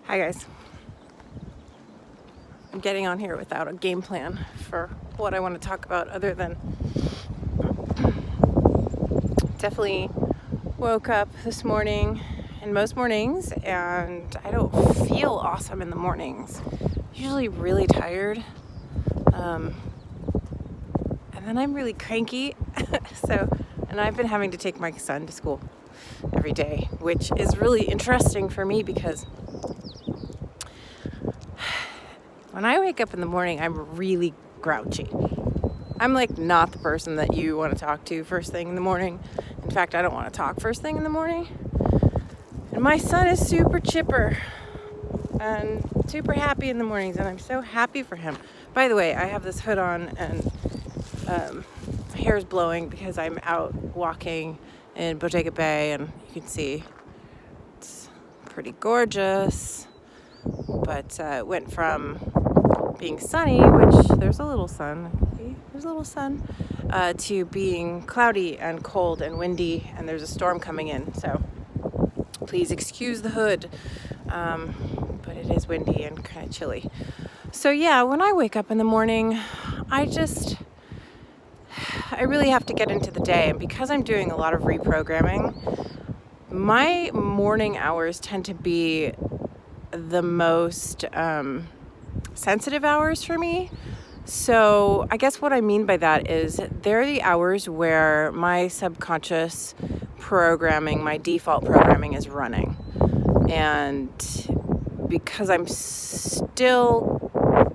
Hi guys. I'm getting on here without a game plan for what I want to talk about other than definitely woke up this morning and most mornings and I don't feel awesome in the mornings. Usually really tired. And then I'm really cranky. And I've been having to take my son to school every day, which is really interesting for me because when I wake up in the morning, I'm really grouchy. I'm like not the person that you want to talk to first thing in the morning. In fact, I don't want to talk first thing in the morning. And my son is super chipper and super happy in the mornings, and I'm so happy for him. By the way, I have this hood on and my hair is blowing because I'm out walking in Bodega Bay, and you can see it's pretty gorgeous. But it went from being sunny, which there's a little sun, to being cloudy and cold and windy, and there's a storm coming in. So please excuse the hood, but it is windy and kind of chilly. So yeah, when I wake up in the morning, I really have to get into the day, and because I'm doing a lot of reprogramming, my morning hours tend to be the most sensitive hours for me. So I guess what I mean by that is they're the hours where my subconscious programming, my default programming is running. And because I'm still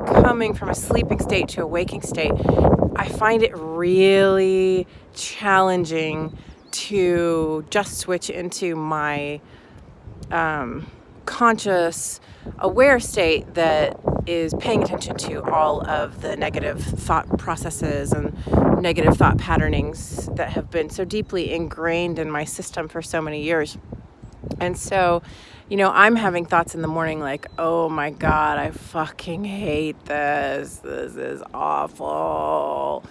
coming from a sleeping state to a waking state, I find it really challenging to just switch into my conscious, aware state that is paying attention to all of the negative thought processes and negative thought patternings that have been so deeply ingrained in my system for so many years. And so, I'm having thoughts in the morning like, oh my God, I fucking hate this. This is awful.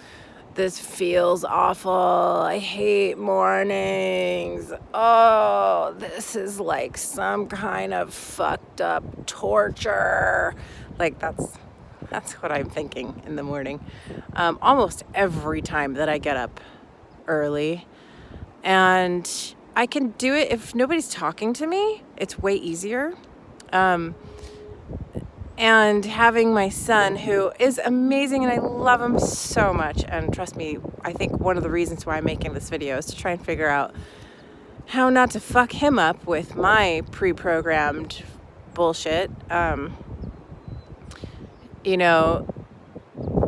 This feels awful. I hate mornings. Oh, this is like some kind of fucked up torture. Like that's what I'm thinking in the morning. Almost every time that I get up early. And I can do it if nobody's talking to me. It's way easier. And having my son, who is amazing and I love him so much, and trust me, I think one of the reasons why I'm making this video is to try and figure out how not to fuck him up with my pre-programmed bullshit,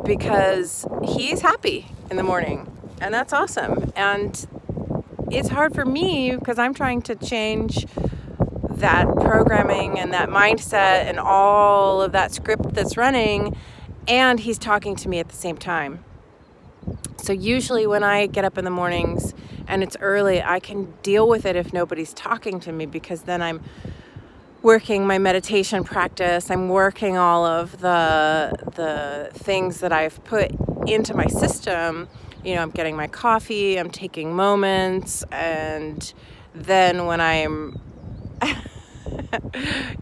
because he's happy in the morning, and that's awesome. And it's hard for me because I'm trying to change that programming and that mindset and all of that script that's running, and he's talking to me at the same time. So usually when I get up in the mornings and it's early, I can deal with it if nobody's talking to me, because then I'm working my meditation practice. I'm working all of the things that I've put into my system. I'm getting my coffee, I'm taking moments, and then when I'm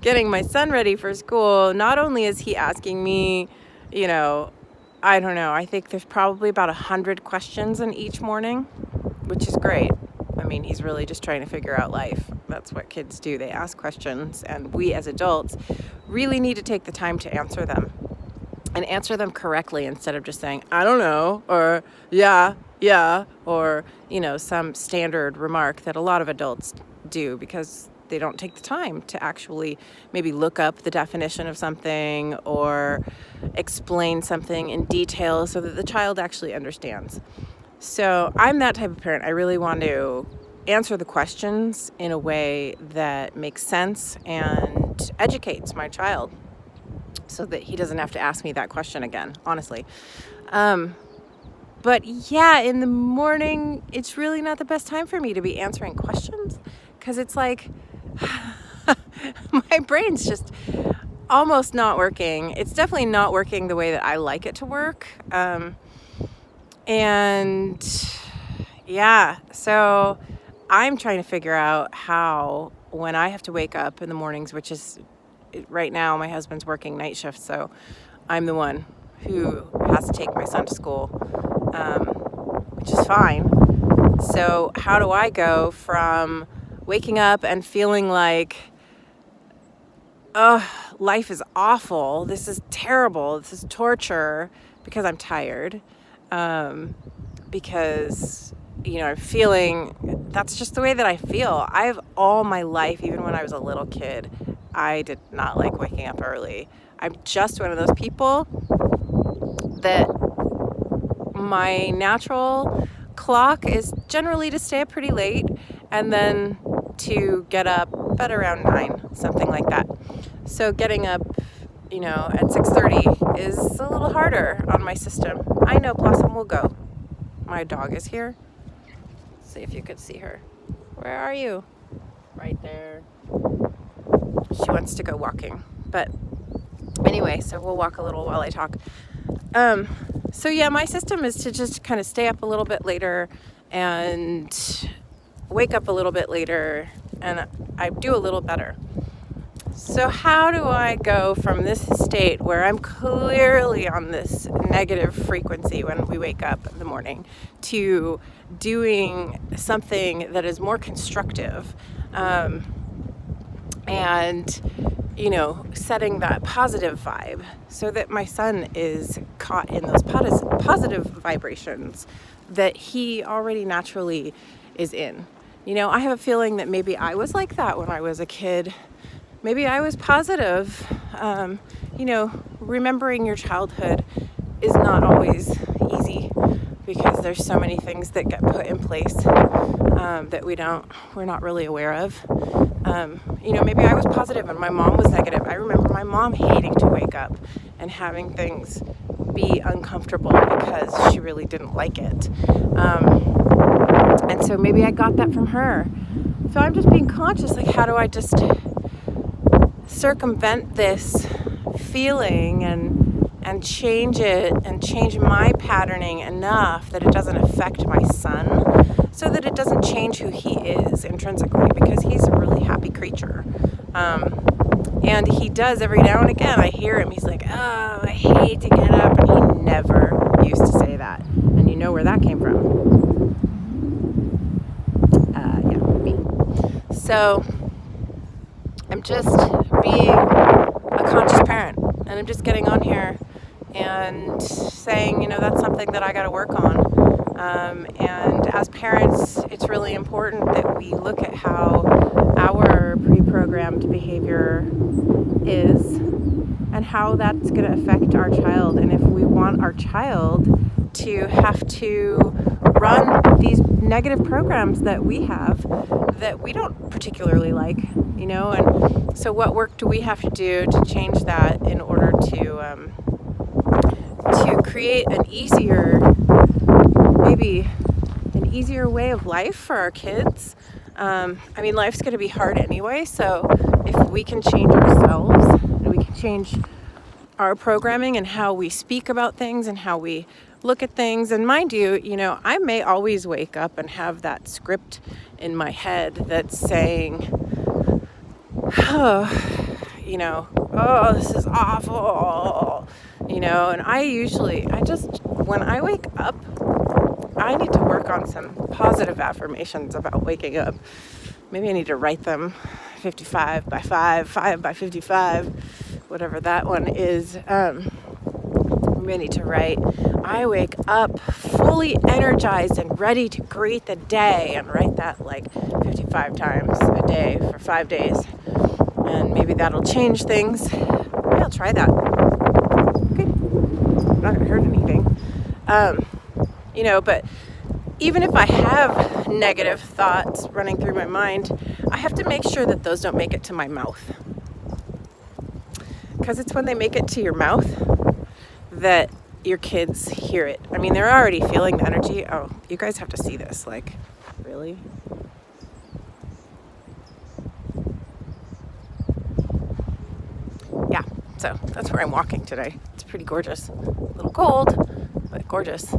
getting my son ready for school, not only is he asking me, I don't know, I think there's probably about 100 questions in each morning, which is great. I mean, he's really just trying to figure out life. That's what kids do. They ask questions, and we as adults really need to take the time to answer them, and answer them correctly instead of just saying, I don't know, or yeah, or, some standard remark that a lot of adults do because they don't take the time to actually maybe look up the definition of something or explain something in detail so that the child actually understands. So I'm that type of parent. I really want to answer the questions in a way that makes sense and educates my child so that he doesn't have to ask me that question again, honestly. But yeah, in the morning, it's really not the best time for me to be answering questions, because it's like my brain's just almost not working. It's definitely not working the way that I like it to work. And yeah, so I'm trying to figure out how, when I have to wake up in the mornings, which is right now my husband's working night shift, so I'm the one who has to take my son to school, which is fine. So how do I go from waking up and feeling like, life is awful, this is terrible, this is torture, because I'm tired, because, I'm feeling, that's just the way that I feel. I've all my life, even when I was a little kid, I did not like waking up early. I'm just one of those people that my natural clock is generally to stay up pretty late and then to get up at around 9, something like that. So getting up, at 6:30 is a little harder on my system. I know Blossom will go. My dog is here. See if you could see her. Where are you? Right there. She wants to go walking. But anyway, so we'll walk a little while I talk. So yeah, my system is to just kind of stay up a little bit later and wake up a little bit later, and I do a little better. So how do I go from this state where I'm clearly on this negative frequency when we wake up in the morning to doing something that is more constructive, and setting that positive vibe so that my son is caught in those positive vibrations that he already naturally is in. I have a feeling that maybe I was like that when I was a kid. Maybe I was positive. Remembering your childhood is not always easy because there's so many things that get put in place that we're not really aware of. Maybe I was positive and my mom was negative. I remember my mom hating to wake up and having things be uncomfortable because she really didn't like it. And so maybe I got that from her. So I'm just being conscious, like, how do I just circumvent this feeling and change it and change my patterning enough that it doesn't affect my son, so that it doesn't change who he is intrinsically, because he's a really happy creature. And he does every now and again, I hear him, he's like, oh, I hate to get up, and he never used to say that. And you know where that came from. Me. So I'm just being a conscious parent, and I'm just getting on here and saying, that's something that I got to work on. And as parents, it's really important that we look at how our pre-programmed behavior is and how that's going to affect our child. And if we want our child to have to run these negative programs that we have that we don't particularly like, and so what work do we have to do to change that in order to create an easier way of life for our kids? Life's going to be hard anyway, so if we can change ourselves and we can change our programming and how we speak about things and how we look at things, and mind you, I may always wake up and have that script in my head that's saying, oh, this is awful, and when I wake up, I need to work on some positive affirmations about waking up. Maybe I need to write them 55 by 5, 5 by 55, whatever that one is. Maybe I need to write, I wake up fully energized and ready to greet the day, and write that like 55 times a day for 5 days. And maybe that'll change things. Maybe I'll try that. Okay. Not gonna hurt anything. But even if I have negative thoughts running through my mind, I have to make sure that those don't make it to my mouth. Because it's when they make it to your mouth that your kids hear it. They're already feeling the energy. Oh, you guys have to see this. Like, really? Yeah, so that's where I'm walking today. It's pretty gorgeous. A little cold, but gorgeous.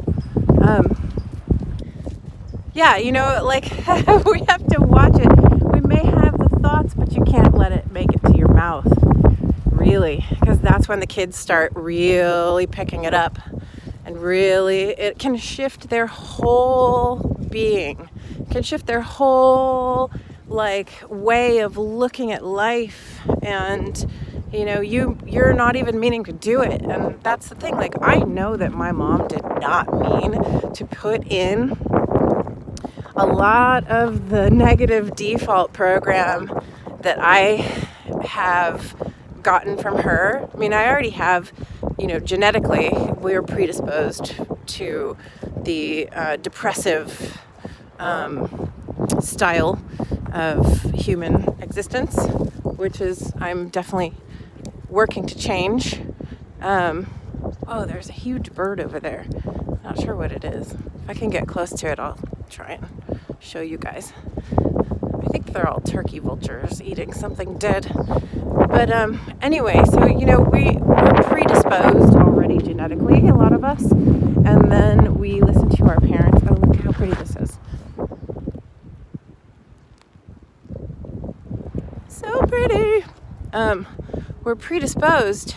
We have to watch it. We may have the thoughts, but you can't let it make it to your mouth. really, because that's when the kids start really picking it up, and really it can shift their whole being, can shift their whole way of looking at life. And you're not even meaning to do it. And that's the thing, I know that my mom did not mean to put in a lot of the negative default program that I have gotten from her. I mean, I already have, genetically, we are predisposed to the depressive style of human existence, which is I'm definitely working to change. Oh, there's a huge bird over there. Not sure what it is. If I can get close to it, I'll try and show you guys. I think they're all turkey vultures eating something dead. But anyway, so we're predisposed already genetically, a lot of us, and then we listen to our parents. Oh, look how pretty this is. So pretty. We're predisposed,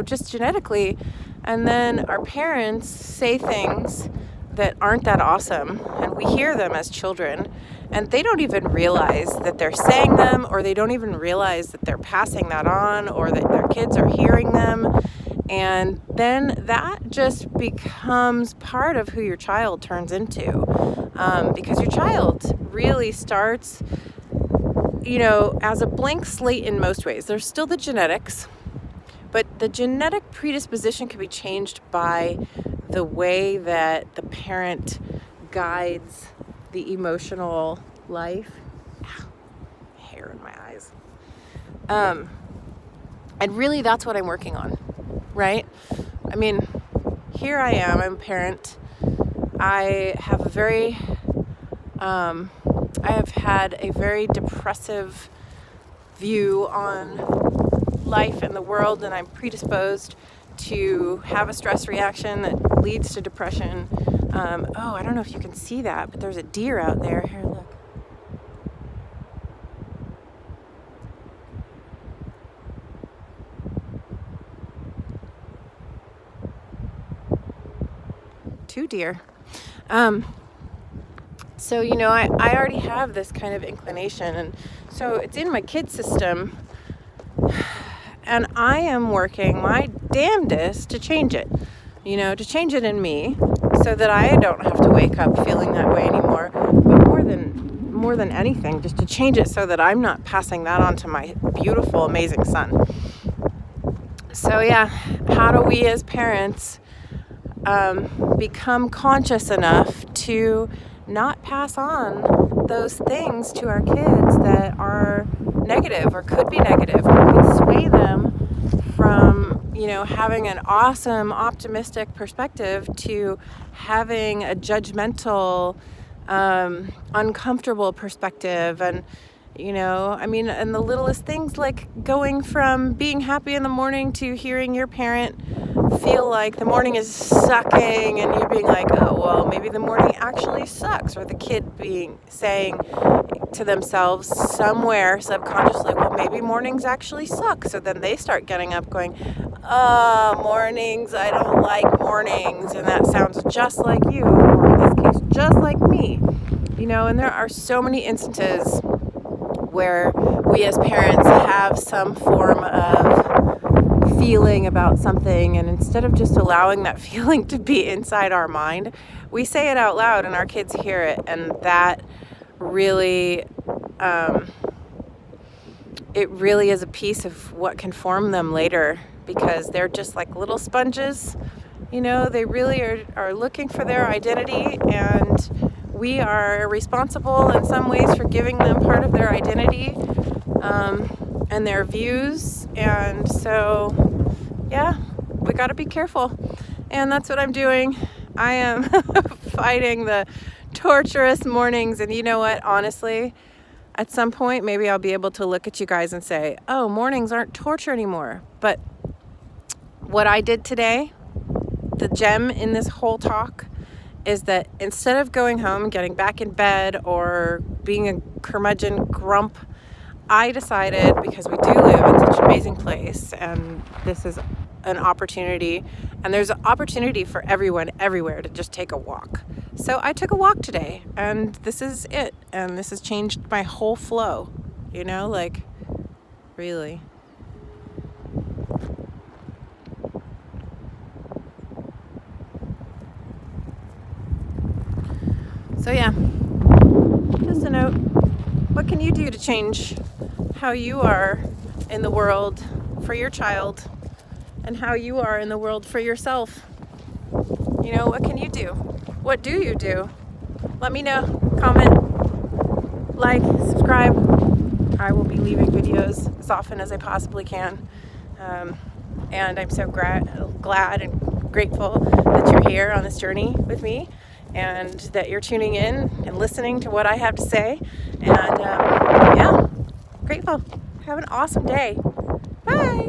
just genetically, and then our parents say things that aren't that awesome, and we hear them as children, and they don't even realize that they're saying them, or they don't even realize that they're passing that on, or that their kids are hearing them. And then that just becomes part of who your child turns into, because your child really starts as a blank slate in most ways. There's still the genetics, but the genetic predisposition can be changed by the way that the parent guides the emotional life. Ow, hair in my eyes. And really that's what I'm working on, right? I mean, here I am, I'm a parent. I have had a very depressive view on life and the world, and I'm predisposed to have a stress reaction that leads to depression. I don't know if you can see that, but there's a deer out there. Here, look. Two deer. So, I already have this kind of inclination, and so it's in my kid system, and I am working my damnedest to change it, to change it in me so that I don't have to wake up feeling that way anymore, but more than anything, just to change it so that I'm not passing that on to my beautiful, amazing son. So yeah, how do we as parents become conscious enough to not pass on those things to our kids that are negative or could be negative, or could sway them from, having an awesome, optimistic perspective to having a judgmental, uncomfortable perspective. And, and the littlest things, like going from being happy in the morning to hearing your parent feel like the morning is sucking, and you're being like, oh, well, maybe the morning actually sucks, or the kid saying to themselves somewhere subconsciously, well, maybe mornings actually suck. So then they start getting up going, mornings, I don't like mornings, and that sounds just like you, or in this case, just like me, and there are so many instances where we as parents have some form of feeling about something, and instead of just allowing that feeling to be inside our mind, we say it out loud and our kids hear it, and that really it really is a piece of what can form them later, because they're just like little sponges. They really are looking for their identity, and we are responsible in some ways for giving them part of their identity and their views. And so, yeah, we got to be careful. And that's what I'm doing. I am fighting the torturous mornings. And you know what? Honestly, at some point, maybe I'll be able to look at you guys and say, oh, mornings aren't torture anymore. But what I did today, the gem in this whole talk, is that instead of going home and getting back in bed or being a curmudgeon grump, I decided, because we do live in such an amazing place, and this is an opportunity, and there's an opportunity for everyone everywhere to just take a walk. So I took a walk today, and this is it. And this has changed my whole flow, like really. So yeah, just a note. What can you do to change how you are in the world for your child and how you are in the world for yourself? What can you do? What do you do? Let me know. Comment, like, subscribe. I will be leaving videos as often as I possibly can. And I'm so glad and grateful that you're here on this journey with me, and that you're tuning in and listening to what I have to say. And yeah, grateful. Have an awesome day. Bye.